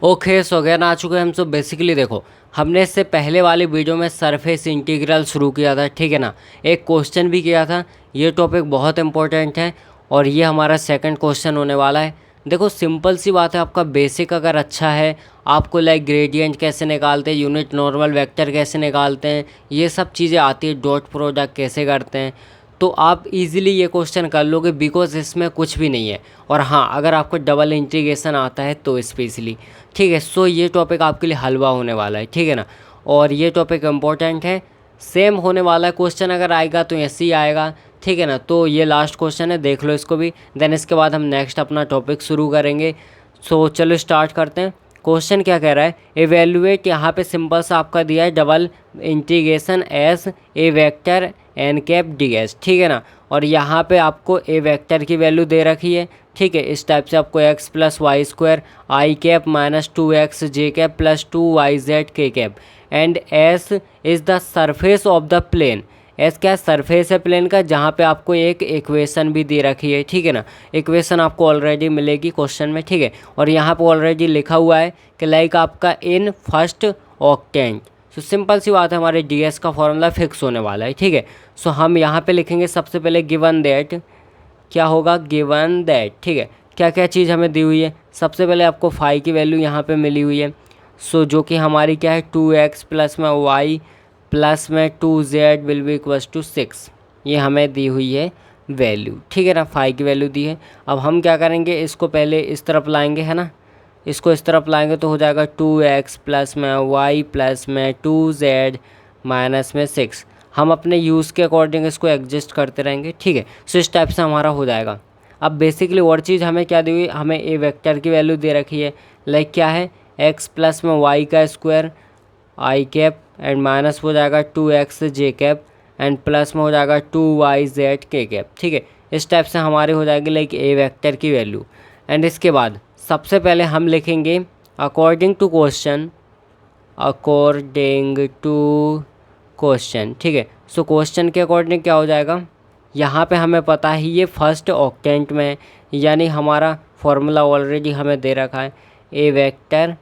Okay so again आ चुके हैं हम। सो बेसिकली देखो, हमने इससे पहले वाली वीडियो में सरफेस इंटीग्रल शुरू किया था, ठीक है ना। एक क्वेश्चन भी किया था। ये टॉपिक बहुत इंपॉर्टेंट है और ये हमारा सेकंड क्वेश्चन होने वाला है। देखो सिंपल सी बात है, आपका बेसिक अगर अच्छा है, आपको लाइक ग्रेडियंट कैसे निकालते हैं, यूनिट नॉर्मल वेक्टर कैसे निकालते हैं, ये सब चीज़ें आती है, डॉट प्रोडक्ट कैसे करते हैं, तो आप इजीली ये क्वेश्चन कर लोगे बिकॉज इसमें कुछ भी नहीं है। और हाँ, अगर आपको डबल इंटीग्रेशन आता है तो स्पेशली, ठीक है। सो ये टॉपिक आपके लिए हलवा होने वाला है, ठीक है ना। और ये टॉपिक इम्पोर्टेंट है, सेम होने वाला है। क्वेश्चन अगर आएगा तो ऐसे ही आएगा, ठीक है ना। तो ये लास्ट क्वेश्चन है, देख लो इसको भी, देन इसके बाद हम नेक्स्ट अपना टॉपिक शुरू करेंगे। सो चलो स्टार्ट करते हैं। क्वेश्चन क्या कह रहा है, एवेल्युएट, यहाँ पे सिंपल सा आपका दिया है double integration S A vector N cap D S, ठीक है ना। और यहाँ पे आपको ए वेक्टर की वैल्यू दे रखी है, ठीक है। इस टाइप से आपको X plus Y square I cap minus 2x J cap plus 2yz K cap and S is the surface of the plane. S क्या सरफेस है प्लेन का, जहाँ पे आपको एक इक्वेशन भी दे रखी है, ठीक है ना। इक्वेशन आपको ऑलरेडी मिलेगी क्वेश्चन में, ठीक है। और यहाँ पे ऑलरेडी लिखा हुआ है कि लाइक आपका in first octant. So simple सी बात है, हमारे डीएस का फॉर्मूला फिक्स होने वाला है, ठीक है। सो हम यहाँ पे लिखेंगे सबसे पहले गिवन दैट, क्या होगा गिवन दैट, ठीक है। क्या क्या चीज़ हमें दी हुई है, सबसे पहले आपको फाई की वैल्यू यहाँ पे मिली हुई है। सो जो कि हमारी क्या है 2x प्लस में y प्लस में 2z will be equals to 6, ये हमें दी हुई है वैल्यू, ठीक है ना। फाई की वैल्यू दी है। अब हम क्या करेंगे, इसको पहले इस तरफ लाएंगे, है ना। इसको इस तरफ लाएंगे तो हो जाएगा 2x प्लस में y प्लस में 2z माइनस में 6। हम अपने यूज़ के अकॉर्डिंग इसको एडजस्ट करते रहेंगे, ठीक है। सो इस टाइप से हमारा हो जाएगा। अब बेसिकली और चीज़ हमें क्या दी हुई, हमें ए वेक्टर की वैल्यू दे रखी है, लाइक क्या है x प्लस में y का square I cap and minus हो जाएगा 2x J cap and plus में हो जाएगा 2yz के कैप, ठीक है। इस टाइप से हमारे हो जाएगी लाइक ए वेक्टर की वैल्यू। एंड इसके बाद सबसे पहले हम लिखेंगे according to question, according to question, ठीक है। सो क्वेश्चन के अकॉर्डिंग क्या हो जाएगा, यहाँ पे हमें पता है ये फर्स्ट ऑक्टेंट में, यानी हमारा फॉर्मूला ऑलरेडी हमें दे रखा है ए वेक्टर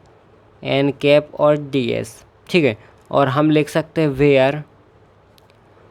एन कैप और डी एस, ठीक है। और हम लिख सकते हैं where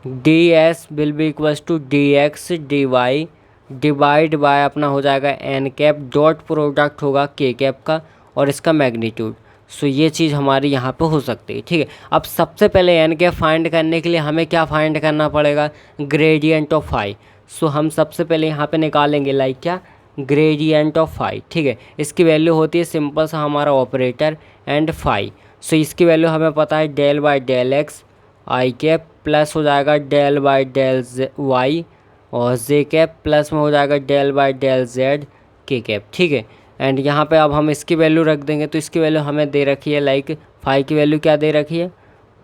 D S will be equals to D X D Y divide by अपना हो जाएगा एन कैप, डॉट प्रोडक्ट होगा के कैप का और इसका मैग्नीट्यूड। सो ये चीज़ हमारी यहाँ पे हो सकती है, ठीक है। अब सबसे पहले एन कैप फाइंड करने के लिए हमें क्या फाइंड करना पड़ेगा, ग्रेडियंट ऑफ फाई। सो हम सबसे पहले यहाँ पे निकालेंगे लाइक क्या, ग्रेडियंट ऑफ फाई, ठीक है। इसकी वैल्यू होती है सिंपल सा हमारा ऑपरेटर एंड फाई। सो इसकी वैल्यू हमें पता है del by del X I cap plus हो जाएगा डेल बाई डेल वाई और जे कैप प्लस में हो जाएगा डेल बाई डेल जेड के कैप, ठीक है। एंड यहाँ पे अब हम इसकी वैल्यू रख देंगे, तो इसकी वैल्यू हमें दे रखी है लाइक फाई की वैल्यू क्या दे रखी है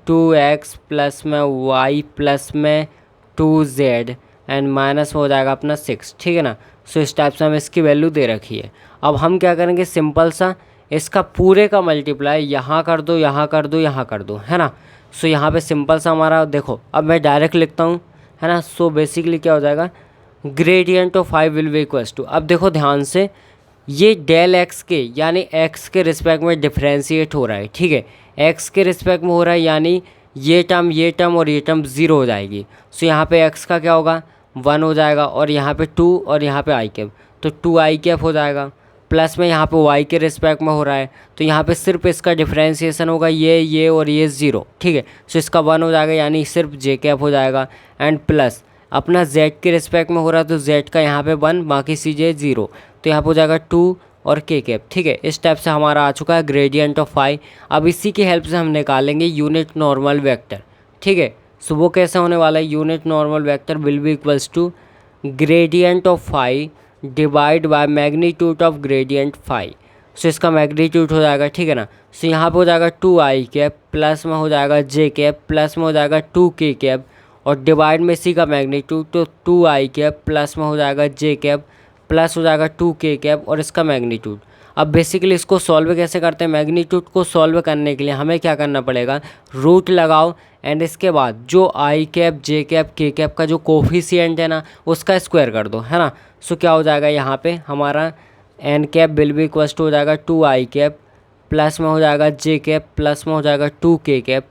2x प्लस में y प्लस में 2z एंड माइनस हो जाएगा अपना 6, ठीक है ना। सो इस टाइप से हमें इसकी वैल्यू दे रखी है। अब हम क्या करेंगे, सिंपल सा इसका पूरे का मल्टीप्लाई यहाँ कर दो, यहाँ कर दो, यहाँ कर दो, है ना। सो यहाँ पे सिंपल सा हमारा देखो, अब मैं डायरेक्ट लिखता हूँ, है ना। सो बेसिकली क्या हो जाएगा, gradient of phi will be equals to, अब देखो ध्यान से, ये डेल एक्स के यानी एक्स के रिस्पेक्ट में डिफ्रेंशिएट हो रहा है, ठीक है। एक्स के रिस्पेक्ट में हो रहा है, यानी ये टर्म और ये टर्म ज़ीरो हो जाएगी। सो यहाँ पे एक्स का क्या होगा 1 हो जाएगा और यहाँ पे 2 और यहाँ पे आई कैप, तो 2 आई कैप हो जाएगा। प्लस में यहाँ पे वाई के रिस्पेक्ट में हो रहा है, तो यहाँ पे सिर्फ इसका डिफ्रेंशिएशन होगा ये और ये 0, ठीक है। सो इसका 1 हो जाएगा, यानी सिर्फ जे कैप हो जाएगा। एंड प्लस अपना z के रिस्पेक्ट में हो रहा है, तो z का यहाँ पे 1 बाकी चीज़ें 0, तो यहाँ पे हो जाएगा 2 और के कैप, ठीक है। इस टाइप से हमारा आ चुका है ग्रेडियंट ऑफ फाई। अब इसी की हेल्प से हम निकालेंगे यूनिट नॉर्मल वेक्टर, ठीक है। सो वो कैसे होने वाला है, unit normal vector will be equals to gradient of phi divide by magnitude of gradient phi. So इसका मैग्नीट्यूड हो जाएगा, ठीक है ना। सो यहाँ पे हो जाएगा 2 आई कैप प्लस में हो जाएगा जे कैप प्लस में हो जाएगा 2 के कैप और डिवाइड में इसी का मैग्नीट्यूड, तो 2 आई कैप प्लस में हो जाएगा जे कैप प्लस हो जाएगा 2 के कैप और इसका मैग्नीट्यूड। अब बेसिकली इसको सॉल्व कैसे करते हैं, मैग्नीट्यूड को सॉल्व करने के लिए हमें क्या करना पड़ेगा, रूट लगाओ एंड इसके बाद जो आई कैप जे कैप के कैप का जो कोफिशिएंट है ना, उसका स्क्वायर कर दो, है ना। सो क्या हो जाएगा, यहाँ पे हमारा N cap will be equals to हो जाएगा 2 आई कैप प्लस में हो जाएगा जे कैप, प्लस में हो जाएगा 2k कैप,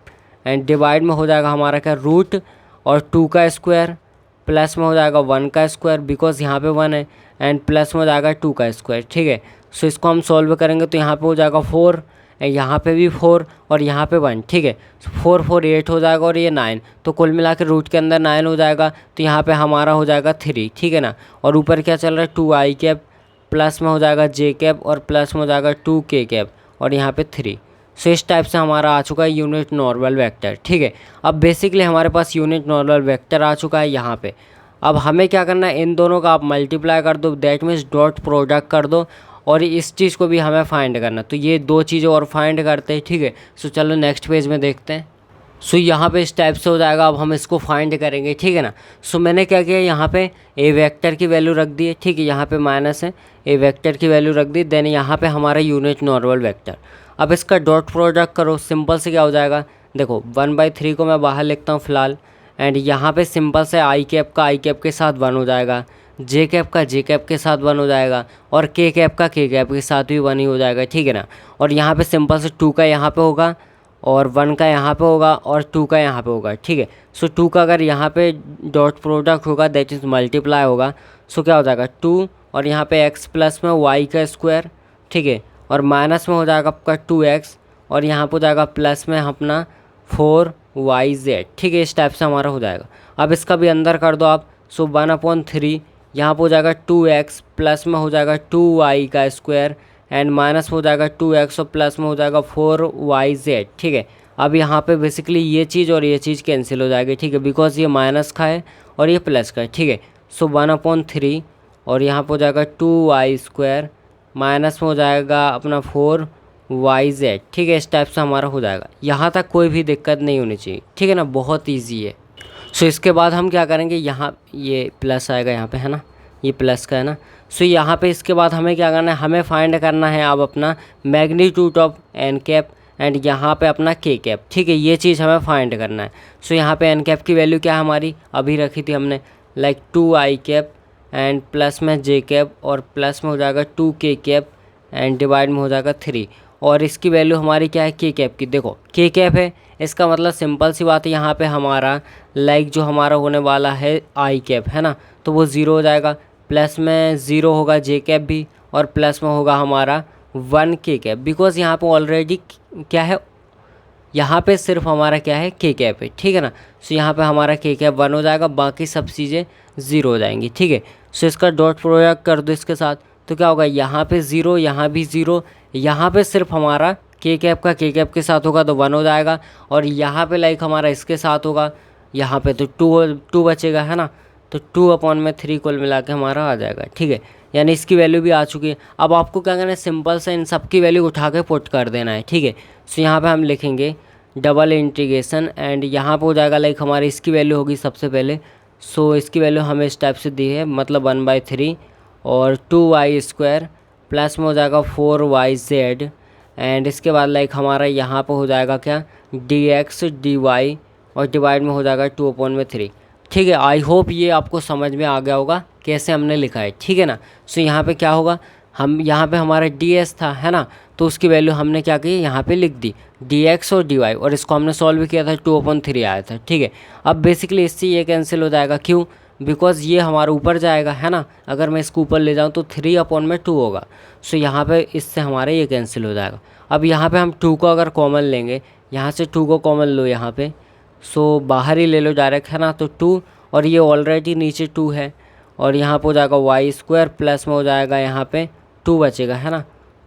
एंड डिवाइड में हो जाएगा हमारा क्या रूट और 2 का स्क्वायर, प्लस में हो जाएगा 1 का स्क्वायर बिकॉज यहाँ पे 1 है, एंड प्लस में हो जाएगा 2 का स्क्वायर। ठीक है, सो इसको हम सॉल्व करेंगे तो यहाँ पे हो जाएगा 4, यहाँ पे भी 4 और यहाँ पे 1। ठीक है, 4 4 8 हो जाएगा और ये 9, तो कुल मिला के रूट के अंदर 9 हो जाएगा, तो यहाँ पे हमारा हो जाएगा 3। ठीक है ना, और ऊपर क्या चल रहा है 2i कैप, प्लस में हो जाएगा जे कैप और प्लस में हो जाएगा 2k कैप और यहाँ पे 3। सो इस टाइप से हमारा आ चुका है यूनिट नॉर्मल वेक्टर। ठीक है, अब बेसिकली हमारे पास यूनिट नॉर्मल वेक्टर आ चुका है यहाँ पे। अब हमें क्या करना है, इन दोनों का आप मल्टीप्लाई कर दो, दैट मीन्स डॉट प्रोडक्ट कर दो, और इस चीज़ को भी हमें फाइंड करना। तो ये दो चीज़ें और फाइंड करते हैं। ठीक है, सो चलो नेक्स्ट पेज में देखते हैं। सो यहाँ पे इस टाइप से हो जाएगा, अब हम इसको फाइंड करेंगे। ठीक है ना, सो मैंने क्या किया, यहाँ पे ए वेक्टर की वैल्यू रख दी है। ठीक है, यहाँ पे माइनस है, ए वेक्टर की वैल्यू रख दी, देन यहाँ पे हमारा यूनिट नॉर्मल वेक्टर। अब इसका डॉट प्रोडक्ट करो, सिंपल से क्या हो जाएगा, देखो 1/3 को मैं बाहर लिखता हूँ फ़िलहाल, एंड यहाँ पे सिंपल से आई कैप का आई कैप के साथ 1 हो जाएगा, जे कैप का जे कैप के साथ 1 हो जाएगा, और के कैप का के कैप के साथ भी 1 ही हो जाएगा। ठीक है ना, और यहाँ पे सिंपल से 2 का यहाँ पे होगा और 1 का यहाँ पे होगा और 2 का यहाँ पे होगा। ठीक है, सो 2 का अगर यहाँ पे डॉट प्रोडक्ट होगा दैट इज़ मल्टीप्लाई होगा, सो क्या हो जाएगा 2 और यहाँ पे x प्लस में y का स्क्वायर। ठीक है, और माइनस में हो जाएगा आपका 2x और यहाँ पे हो जाएगा प्लस में अपना 4yz। ठीक है, इस टाइप से हमारा हो जाएगा। अब इसका भी अंदर कर दो आप, सो 1/3 यहाँ पे हो जाएगा 2x प्लस में हो जाएगा 2y का स्क्वायर एंड माइनस में हो जाएगा 2x और प्लस में हो जाएगा 4yz। ठीक है, अब यहाँ पे बेसिकली ये चीज़ और ये चीज़ कैंसिल हो जाएगी। ठीक है, बिकॉज ये माइनस का है और ये प्लस का है। ठीक है, सो 1/3 और यहाँ पे हो जाएगा 2y² माइनस में हो जाएगा अपना 4yz। ठीक है, इस टाइप से हमारा हो जाएगा। यहाँ तक कोई भी दिक्कत नहीं होनी चाहिए। ठीक है ना, बहुत ईजी है। सो इसके बाद हम क्या करेंगे, यहाँ ये प्लस आएगा यहाँ पे, है ना, ये प्लस का है ना। सो यहाँ पे इसके बाद हमें क्या करना है, हमें फाइंड करना है अब अपना magnitude of N cap and यहाँ पे अपना के कैप। ठीक है, ये चीज़ हमें फाइंड करना है। सो यहाँ पे एन कैप की वैल्यू क्या है हमारी, अभी रखी थी हमने, like 2i cap and plus में जे कैप और प्लस में हो जाएगा 2k कैप एंड डिवाइड में हो जाएगा 3, और इसकी वैल्यू हमारी क्या है के कैप की। देखो के कैप है, इसका मतलब सिंपल सी बात है, यहाँ पे हमारा लाइक जो हमारा होने वाला है आई कैप, है ना, तो वो 0 हो जाएगा, प्लस में 0 होगा जे कैप भी और प्लस में होगा हमारा 1k कैप, बिकॉज यहाँ पे ऑलरेडी क्या है, यहाँ पे सिर्फ हमारा क्या है के कैप है। ठीक है ना, सो यहाँ पे हमारा के कैप 1 हो जाएगा, बाकी सब चीज़ें 0 हो जाएंगी। ठीक है, सो इसका डॉट प्रोडक्ट कर दो इसके साथ, तो क्या होगा, यहाँ पे 0, यहाँ भी 0, यहाँ पे सिर्फ हमारा के कैप का के कैप के साथ होगा तो 1 हो जाएगा, और यहाँ पे लाइक हमारा इसके साथ होगा, यहाँ पे तो 2 बचेगा, है ना, तो 2/3 कुल मिला के हमारा आ जाएगा। ठीक है, यानी इसकी वैल्यू भी आ चुकी है। अब आपको क्या करना है, सिंपल से इन सब की वैल्यू उठा के पुट कर देना है। ठीक है, सो यहाँ पे हम लिखेंगे डबल इंटीग्रेशन एंड यहाँ पे हो जाएगा लाइक हमारी इसकी वैल्यू होगी सबसे पहले, सो इसकी वैल्यू हमें इस टाइप से दी है, मतलब 1/3 और 2y² प्लस में हो जाएगा 4yz एंड इसके बाद लाइक हमारा यहाँ पे हो जाएगा क्या dx dy और डिवाइड में हो जाएगा 2/3। ठीक है, आई होप ये आपको समझ में आ गया होगा कैसे हमने लिखा है। ठीक है ना, सो यहाँ पे क्या होगा, हम यहाँ पे हमारा ds था, है ना, तो उसकी वैल्यू हमने क्या की, यहाँ पे लिख दी dx और dy, और इसको हमने सॉल्व किया था 2/3 आया था। ठीक है, अब बेसिकली इससे ये कैंसिल हो जाएगा, क्यों, बिकॉज ये हमारा ऊपर जाएगा, है ना, अगर मैं इसको ऊपर ले जाऊँ तो 3/2 होगा। सो यहाँ पे इससे हमारे ये कैंसिल हो जाएगा। अब यहाँ पे हम 2 को अगर कॉमन लेंगे, यहाँ से 2 को कॉमन लो यहाँ पे, सो बाहर ही ले लो डायरेक्ट, है ना, तो 2 और ये ऑलरेडी नीचे 2 है, और यहाँ पे हो जाएगा y² प्लस में हो जाएगा यहाँ पे 2 बचेगा, है ना,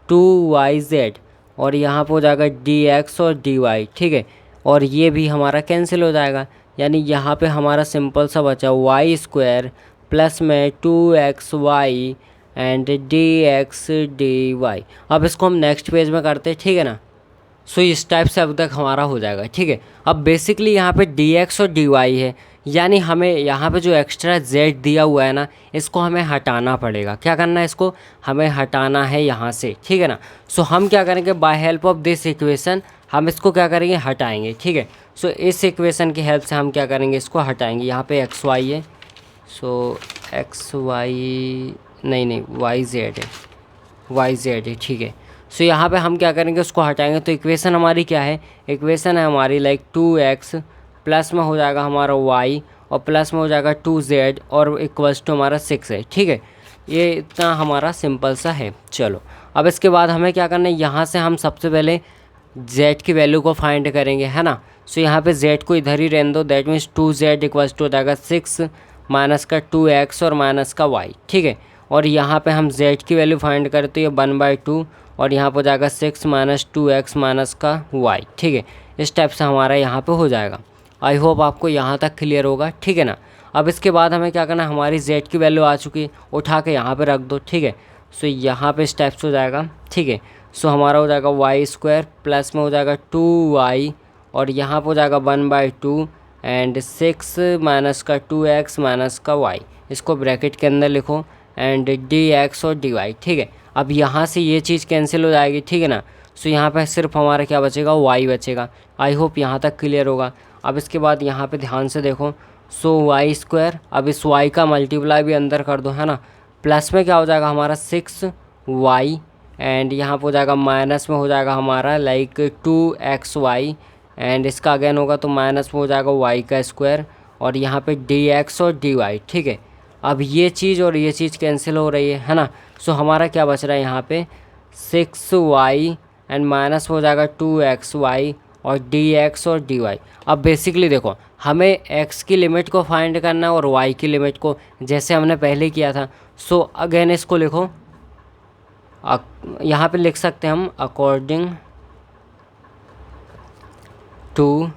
2yz और यहाँ पे हो जाएगा dx और dy। ठीक है, और ये भी हमारा कैंसिल हो जाएगा, यानी यहाँ पे हमारा सिंपल सा बचा y² प्लस में 2xy एंड dx dy। अब इसको हम नेक्स्ट पेज में करते हैं। ठीक है ना, सो इस टाइप से अब तक हमारा हो जाएगा। ठीक है, अब बेसिकली यहाँ पे dx और dy है, यानी हमें यहाँ पे जो एक्स्ट्रा z दिया हुआ है ना, इसको हमें हटाना पड़ेगा। क्या करना है, इसको हमें हटाना है यहाँ से। ठीक है ना, सो हम क्या करेंगे, by help of this equation हम इसको क्या करेंगे, हटाएंगे। ठीक है, सो इस इक्वेशन की हेल्प से हम क्या करेंगे, इसको हटाएंगे। यहाँ पे xy है, सो xy नहीं yz है, yz है। ठीक है, सो यहाँ पे हम क्या करेंगे, उसको हटाएंगे। तो इक्वेशन हमारी क्या है, इक्वेशन है हमारी लाइक 2x प्लस में हो जाएगा हमारा y और प्लस में हो जाएगा 2z और इक्वल्स टू हमारा 6 है। ठीक है, ये इतना हमारा सिंपल सा है। चलो अब इसके बाद हमें क्या करना है, यहाँ से हम सबसे पहले z की वैल्यू को फाइंड करेंगे, है ना। सो यहाँ पे z को इधर ही रहने दो, that means 2z equals to हो जाएगा 6 माइनस का 2x और माइनस का y। ठीक है, और यहाँ पे हम z की वैल्यू फाइंड करें तो ये 1/2 और यहाँ पर हो जाएगा 6 माइनस 2x माइनस का y। ठीक है, इस टाइप से हमारा यहाँ पे हो जाएगा। आई होप आपको यहाँ तक क्लियर होगा। ठीक है ना। अब इसके बाद हमें क्या करना है, हमारी z की वैल्यू आ चुकी है, उठा के यहाँ पे रख दो। ठीक है, सो यहाँ पे इस टाइप से हो जाएगा। ठीक है, सो हमारा हो जाएगा y² प्लस में हो जाएगा 2y और यहाँ पे हो जाएगा 1/2 एंड 6 माइनस का 2x माइनस का y, इसको ब्रैकेट के अंदर लिखो एंड dx और dy। ठीक है, अब यहाँ से ये चीज़ कैंसिल हो जाएगी। ठीक है ना। सो यहाँ पे सिर्फ हमारा क्या बचेगा, y बचेगा। आई होप यहाँ तक क्लियर होगा। अब इसके बाद यहाँ पे ध्यान से देखो, सो y², अब इस y का मल्टीप्लाई भी अंदर कर दो, है ना। प्लस में क्या हो जाएगा हमारा 6y एंड यहाँ पर हो जाएगा माइनस में हो जाएगा हमारा लाइक 2xy एंड इसका अगेन होगा तो माइनस में हो जाएगा y² और यहाँ पे dx और dy। ठीक है, अब ये चीज़ और ये चीज़ कैंसिल हो रही है ना। सो हमारा क्या बच रहा है यहाँ पे 6y एंड माइनस हो जाएगा 2xy और dx और dy। अब बेसिकली देखो, हमें x की लिमिट को फाइंड करना है और y की लिमिट को, जैसे हमने पहले किया था। सो अगेन इसको लिखो, यहाँ पे लिख सकते हैं हम अकॉर्डिंग टू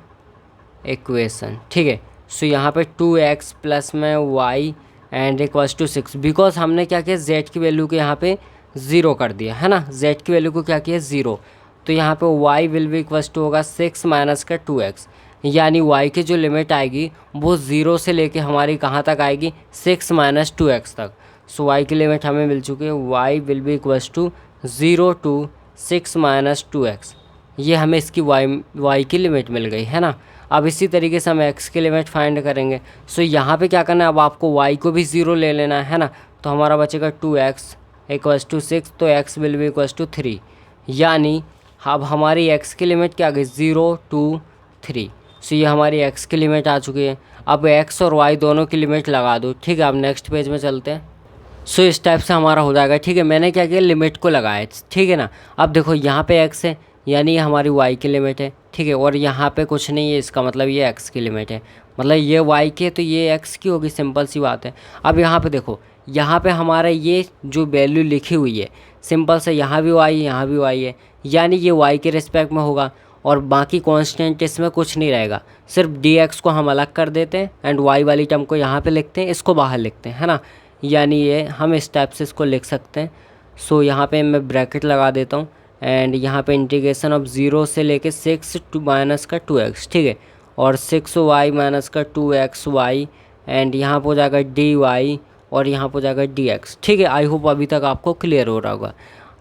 इक्वेशन। ठीक है, सो यहाँ पे 2x प्लस में y and equals to 6, because हमने क्या किया, z की वैल्यू को यहाँ पे 0 कर दिया, है ना। z की वैल्यू को क्या किया, 0। तो यहाँ पे y will be equals to होगा 6 माइनस का 2x, यानी y की जो लिमिट आएगी वो 0 से लेके हमारी कहाँ तक आएगी, 6 माइनस 2x तक। सो y की लिमिट हमें मिल चुकी है, y will be equals to 0 to 6 minus 2x। ये हमें इसकी y की लिमिट मिल गई, है ना। अब इसी तरीके से हम x की लिमिट फाइंड करेंगे। सो यहाँ पे क्या करना है, अब आपको y को भी 0 ले लेना है ना। तो हमारा बचेगा 2x इक्वल्स टू 6, तो x will be equals to 3, यानी अब हमारी x की लिमिट क्या आ गई, 0 टू 3। सो ये हमारी x की लिमिट आ चुकी है। अब x और y दोनों की लिमिट लगा दो। ठीक है, अब नेक्स्ट पेज में चलते हैं। सो इस टाइप से हमारा हो जाएगा। ठीक है, मैंने क्या किया, लिमिट को लगाया। ठीक है ना। अब देखो यहाँ पे x है, यानी ये हमारी y की लिमिट है। ठीक है, और यहाँ पे कुछ नहीं है, इसका मतलब ये x की लिमिट है, मतलब ये y की है तो ये x की होगी, सिंपल सी बात है। अब यहाँ पे देखो, यहाँ पे हमारा ये जो वैल्यू लिखी हुई है सिंपल से, यहाँ भी y है यहाँ भी y है, यानी ये y के रिस्पेक्ट में होगा और बाकी कांस्टेंट इसमें कुछ नहीं रहेगा। सिर्फ dx को हम अलग कर देते हैं एंड y वाली टर्म को यहाँ पे लिखते हैं, इसको बाहर लिखते हैं, है ना। यानी ये हम इस टाइप से इसको लिख सकते हैं। सो यहाँ पे मैं ब्रैकेट लगा देता हूँ एंड यहाँ पे इंटीग्रेशन ऑफ 0 से लेके 6 टू माइनस का 2x। ठीक है, और 6y माइनस का 2xy एंड यहाँ पर हो जाएगा dy और यहाँ पर हो जाएगा dx। ठीक है, आई होप अभी तक आपको क्लियर हो रहा होगा।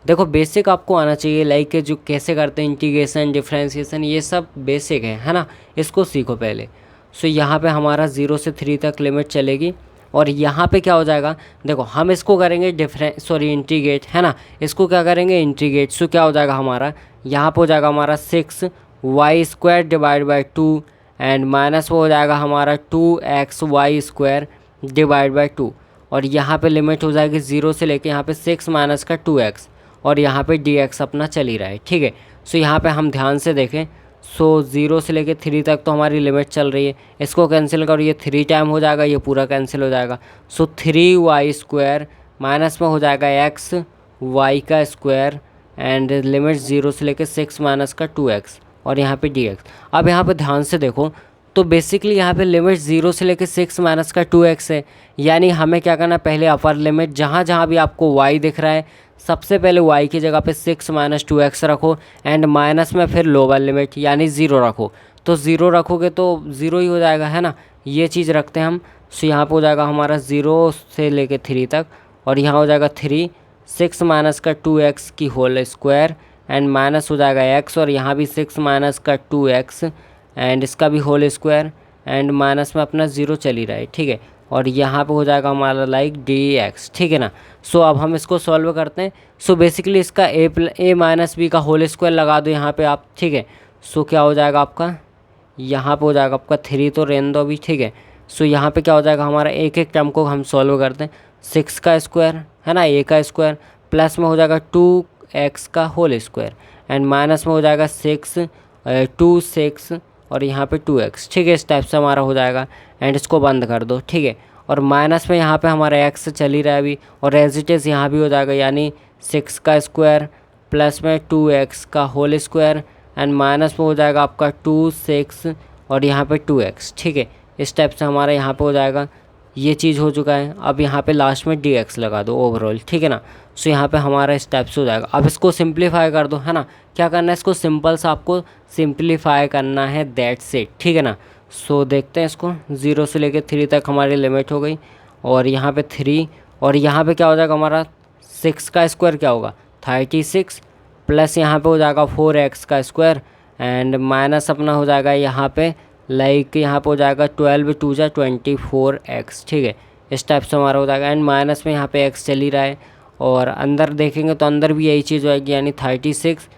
देखो बेसिक आपको आना चाहिए, लाइक जो कैसे करते हैं इंटीग्रेशन, डिफ्रेंशिएशन, ये सब बेसिक है ना। इसको सीखो पहले। सो यहाँ पे हमारा 0 से 3 तक लिमिट चलेगी और यहाँ पे क्या हो जाएगा, देखो हम इसको करेंगे इंटीग्रेट, है ना। इसको क्या करेंगे, इंटीग्रेट। सो क्या हो जाएगा हमारा, यहाँ पे हो जाएगा हमारा 6y² divide by 2 and minus वो हो जाएगा हमारा 2xy² डिवाइड बाई 2 और यहाँ पे लिमिट हो जाएगी 0 से लेके यहाँ पे 6 माइनस का 2x और यहाँ पे dx अपना चल ही रहा है। ठीक है, सो यहाँ पे हम ध्यान से देखें, सो 0 से लेके 3 तक तो हमारी लिमिट चल रही है। इसको कैंसिल करो, ये 3 टाइम हो जाएगा, ये पूरा कैंसिल हो जाएगा। सो 3y² माइनस में हो जाएगा x y का स्क्वायर एंड लिमिट 0 से लेके 6 माइनस का 2x और यहाँ पे dx। अब यहाँ पे ध्यान से देखो, तो बेसिकली यहाँ पे लिमिट 0 से लेके 6 माइनस का 2x है, यानी हमें क्या करना है, पहले अपर लिमिट जहाँ जहाँ भी आपको y दिख रहा है सबसे पहले y की जगह पे 6 माइनस 2x रखो एंड माइनस में फिर लोअर लिमिट यानी 0 रखो। तो 0 रखोगे तो 0 ही हो जाएगा, है ना। ये चीज़ रखते हैं हम। सो यहाँ पे हो जाएगा हमारा 0 से लेके 3 तक और यहाँ हो जाएगा 3 6 माइनस का 2x की होल स्क्वायर एंड माइनस हो जाएगा x और यहाँ भी 6 माइनस का 2x एंड इसका भी होल स्क्वायर एंड माइनस में अपना 0 चल ही रहा है। ठीक है, और यहाँ पे हो जाएगा हमारा लाइक dx, ठीक है ना। सो अब हम इसको सॉल्व करते हैं। सो बेसिकली इसका a माइनस बी का होल स्क्वायर लगा दो यहाँ पे आप, ठीक है। सो क्या हो जाएगा आपका, यहाँ पे हो जाएगा आपका 3 तो रहने दो अभी, ठीक है। सो यहाँ पे क्या हो जाएगा हमारा, एक एक टर्म को हम सॉल्व करते हैं। 6 का स्क्वायर है ना, a का स्क्वायर, प्लस में हो जाएगा 2x का होल स्क्वायर, एंड माइनस में हो जाएगा 6 और यहाँ पे 2x, ठीक है। इस टाइप से हमारा हो जाएगा, एंड इसको बंद कर दो, ठीक है। और माइनस में यहाँ पे हमारा x चल ही रहा है अभी, और एज इट इज़ यहाँ भी हो जाएगा, यानी 6 का स्क्वायर प्लस में 2x का होल स्क्वायर, एंड माइनस में हो जाएगा आपका 6 और यहाँ पे 2x, ठीक है। इस टाइप से हमारा यहाँ पे हो जाएगा, ये चीज़ हो चुका है। अब यहाँ पे लास्ट में dx लगा दो ओवरऑल, ठीक है ना। सो यहाँ पे हमारा इस टाइप से हो जाएगा। अब इसको सिंप्लीफाई कर दो, है ना। क्या करना है, इसको सिंपल सा आपको सिंप्लीफाई करना है, दैट्स इट, ठीक है ना। सो देखते हैं इसको, 0 से लेकर 3 तक हमारी लिमिट हो गई, और यहाँ पे 3, और यहाँ पे क्या हो जाएगा हमारा 6 का स्क्वायर क्या होगा 36, प्लस यहाँ पे हो जाएगा 4x का स्क्वायर, एंड माइनस अपना हो जाएगा यहाँ पे लाइक यहाँ पे हो जाएगा 12 2 जा 24x, ठीक है। इस टाइप से हमारा हो जाएगा, एंड माइनस में यहाँ पे x चल ही रहा है, और अंदर देखेंगे तो अंदर भी यही चीज़ होगी, यानी 36,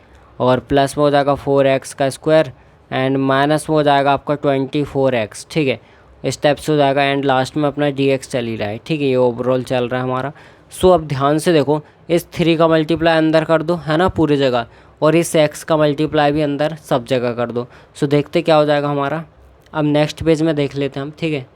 और प्लस में हो जाएगा 4x का स्क्वायर, एंड माइनस में हो जाएगा आपका 24x, ठीक है। इस टाइप से हो जाएगा, एंड लास्ट में अपना dx चल ही रहा है, ठीक है। ये ओवरऑल चल रहा है हमारा। सो अब ध्यान से देखो, इस 3 का मल्टीप्लाई अंदर कर दो, है ना, पूरी जगह, और इस x का मल्टीप्लाई भी अंदर सब जगह कर दो। सो देखते क्या हो जाएगा हमारा। अब नेक्स्ट पेज में देख लेते हैं हम, ठीक है।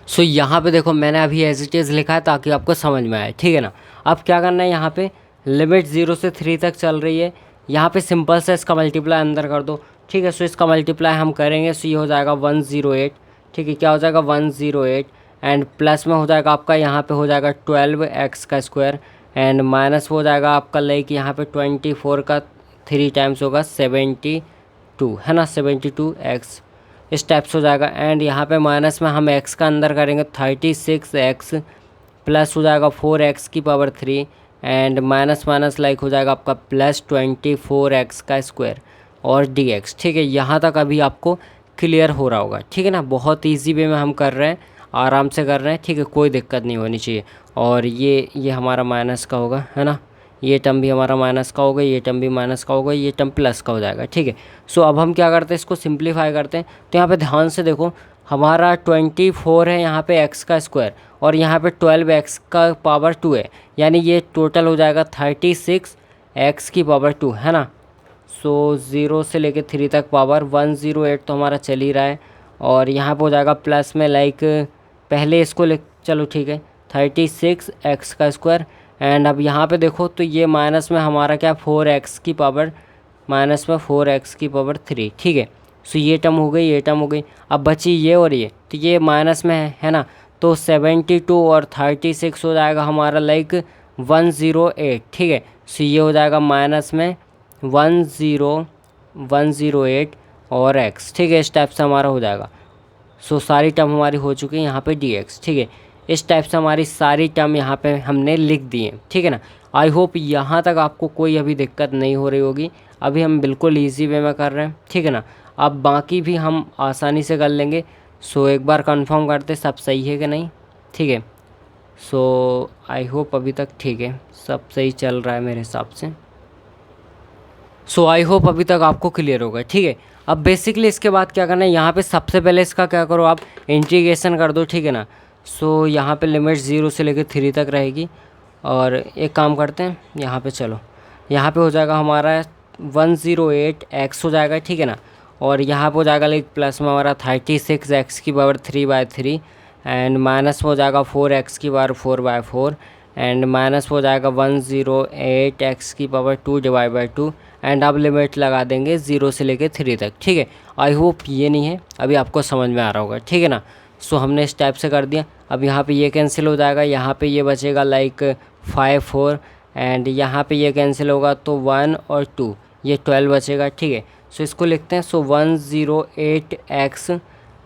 सो यहाँ पे देखो, मैंने अभी एज इट इज़ लिखा है ताकि आपको समझ में आए, ठीक है ना। अब क्या करना है, यहाँ पे लिमिट 0 से 3 तक चल रही है, यहाँ पे सिंपल से इसका मल्टीप्लाई अंदर कर दो, ठीक है। सो इसका मल्टीप्लाई हम करेंगे, सो ये हो जाएगा 108, ठीक है। क्या हो जाएगा 108, एंड प्लस में हो जाएगा आपका यहाँ पे हो जाएगा 12x का स्क्वायर, एंड माइनस हो जाएगा आपका लाइक यहाँ पे 24 का 3 टाइम्स होगा 72, है ना, 72x, इस टाइप से हो जाएगा। एंड यहाँ पे माइनस में हम x का अंदर करेंगे 36x, प्लस हो जाएगा 4x की power 3, and minus minus like हो जाएगा आपका प्लस 24x का स्क्वायर और dx, ठीक है। यहाँ तक अभी आपको क्लियर हो रहा होगा, ठीक है ना। बहुत ईजी वे में हम कर रहे हैं, आराम से कर रहे हैं, ठीक है, कोई दिक्कत नहीं होनी चाहिए। और ये हमारा माइनस का होगा, है ना, ये टर्म भी हमारा माइनस का होगा, ये टर्म भी माइनस का होगा, ये टर्म प्लस का हो जाएगा, ठीक है। सो अब हम क्या करते हैं, इसको सिंप्लीफाई करते हैं। तो यहाँ पे ध्यान से देखो, हमारा 24 है यहाँ पे x का स्क्वायर, और यहाँ पे 12x का पावर 2 है, यानी ये टोटल हो जाएगा 36x की पावर 2, है ना। सो 0 से लेके 3 तक पावर 108 तो हमारा चल ही रहा है, और यहाँ पे हो जाएगा प्लस में लाइक पहले इसको ले, चलो ठीक है, 36x का स्क्वायर, एंड अब यहाँ पे देखो तो ये माइनस में हमारा क्या 4x की पावर, माइनस में 4x की पावर 3, ठीक है। सो ये टर्म हो गई, ये टर्म हो गई। अब बची ये और ये, तो ये माइनस में है ना, तो 72 और 36 हो जाएगा हमारा लाइक 108, ठीक है। सो ये हो जाएगा माइनस में 108 और x, ठीक है। इस टाइप से हमारा हो जाएगा। सो सारी टर्म हमारी हो चुकी है यहाँ पे dx, ठीक है। इस टाइप से हमारी सारी टर्म यहाँ पे हमने लिख दी है, ठीक है ना। आई होप यहाँ तक आपको कोई अभी दिक्कत नहीं हो रही होगी। अभी हम बिल्कुल इजी वे में कर रहे हैं, ठीक है ना। अब बाकी भी हम आसानी से कर लेंगे। सो एक बार कंफर्म करते सब सही है कि नहीं, ठीक है। सो आई होप अभी तक ठीक है, सब सही चल रहा है मेरे हिसाब से। सो आई होप अभी तक आपको क्लियर होगा, ठीक है। अब बेसिकली इसके बाद क्या करना है, यहाँ पे सबसे पहले इसका क्या करो, आप इंटीग्रेशन कर दो, ठीक है ना। सो यहाँ पे लिमिट 0 से लेकर 3 तक रहेगी, और एक काम करते हैं, यहाँ पे चलो, यहाँ पे हो जाएगा हमारा 108x हो जाएगा, ठीक है ना। और यहाँ पे हो जाएगा लाइक प्लस में हमारा 36x की पावर 3/3, एंड माइनस में हो जाएगा 4x की पावर 4/4, एंड माइनस हो जाएगा 108x की पावर 2/2, एंड अब लिमिट लगा देंगे 0 से लेके 3 तक, ठीक है। आई होप ये नहीं है, अभी आपको समझ में आ रहा होगा, ठीक है ना। सो हमने इस टाइप से कर दिया। अब यहाँ पे ये कैंसिल हो जाएगा, यहाँ पे ये बचेगा लाइक 5 4, एंड यहाँ पे ये कैंसिल होगा तो 1 और 2, ये 12 बचेगा, ठीक है। सो इसको लिखते हैं। सो 108x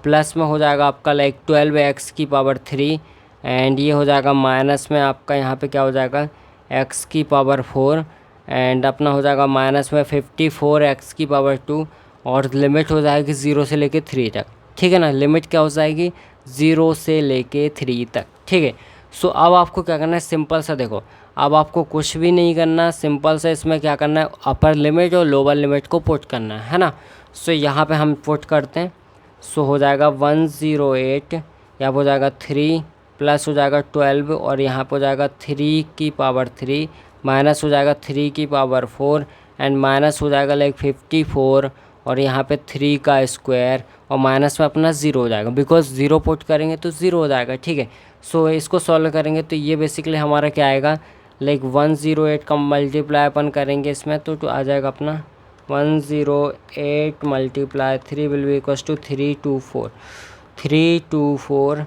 प्लस में हो जाएगा आपका लाइक 12x की पावर 3, एंड ये हो जाएगा माइनस में आपका यहाँ पे क्या हो जाएगा x की पावर 4, एंड अपना हो जाएगा माइनस में 54x की पावर 2, और लिमिट हो जाएगी 0 से लेके 3 तक, ठीक है ना। लिमिट क्या हो जाएगी 0 से लेके 3 तक, ठीक है। सो अब आपको क्या करना है, सिंपल सा देखो, अब आपको कुछ भी नहीं करना, सिंपल सा इसमें क्या करना है, अपर लिमिट और लोअर लिमिट को पुट करना है ना। सो यहाँ पे हम पुट करते हैं। सो हो जाएगा 108, यहाँ पर हो जाएगा 3 प्लस हो जाएगा 12 और यहाँ पर हो जाएगा 3 की पावर 3 माइनस हो जाएगा 3 की पावर 4 एंड माइनस हो जाएगा लाइक 54 और यहाँ पे 3 का स्क्वायर और माइनस में अपना 0 हो जाएगा, बिकॉज 0 पुट करेंगे तो 0 हो जाएगा, ठीक है। सो इसको सॉल्व करेंगे तो ये बेसिकली हमारा क्या आएगा, लाइक 108 का मल्टीप्लाई अपन करेंगे इसमें तो आ जाएगा अपना 108 multiply 3 will be equals to 324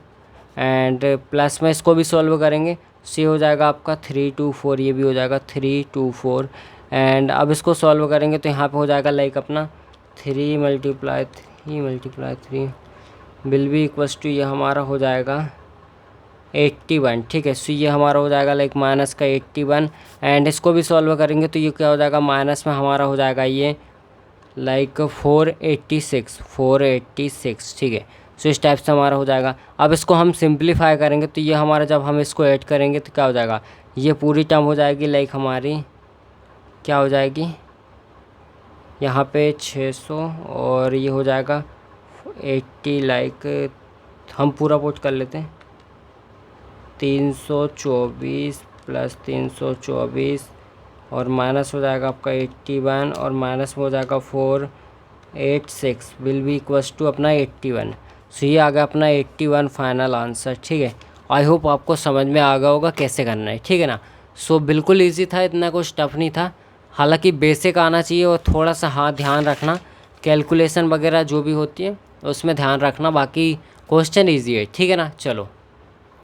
and plus में इसको भी सॉल्व करेंगे, सी हो जाएगा आपका 324, ये भी हो जाएगा 324 एंड अब इसको सॉल्व करेंगे तो यहाँ पे हो जाएगा लाइक अपना 3 multiply 3 will be equals to ये हमारा हो जाएगा 81, ठीक है। सो ये हमारा हो जाएगा लाइक माइनस का 81 एंड इसको भी सॉल्व करेंगे तो ये क्या हो जाएगा, माइनस में हमारा हो जाएगा ये लाइक 486, ठीक है। सो इस टाइप से हमारा हो जाएगा। अब इसको हम सिंप्लीफाई करेंगे तो ये हमारा जब हम इसको ऐड करेंगे तो क्या हो जाएगा, ये पूरी टर्म हो जाएगी लाइक हमारी क्या हो जाएगी, यहाँ पे 600 और ये हो जाएगा 80, लाइक हम पूरा पुट कर लेते हैं 324 प्लस 324 और माइनस हो जाएगा आपका 81 और माइनस में हो जाएगा 486 विल बी इक्वल्स टू अपना 81। सो ये आ गया अपना 81 फाइनल आंसर, ठीक है। आई होप आपको समझ में आ गया होगा कैसे करना है, ठीक है ना। सो बिल्कुल इजी था, इतना कुछ टफ नहीं था, हालांकि बेसिक आना चाहिए और थोड़ा सा हाँ ध्यान रखना, कैलकुलेशन वगैरह जो भी होती है उसमें ध्यान रखना, बाकी क्वेश्चन ईजी है, ठीक है ना। चलो।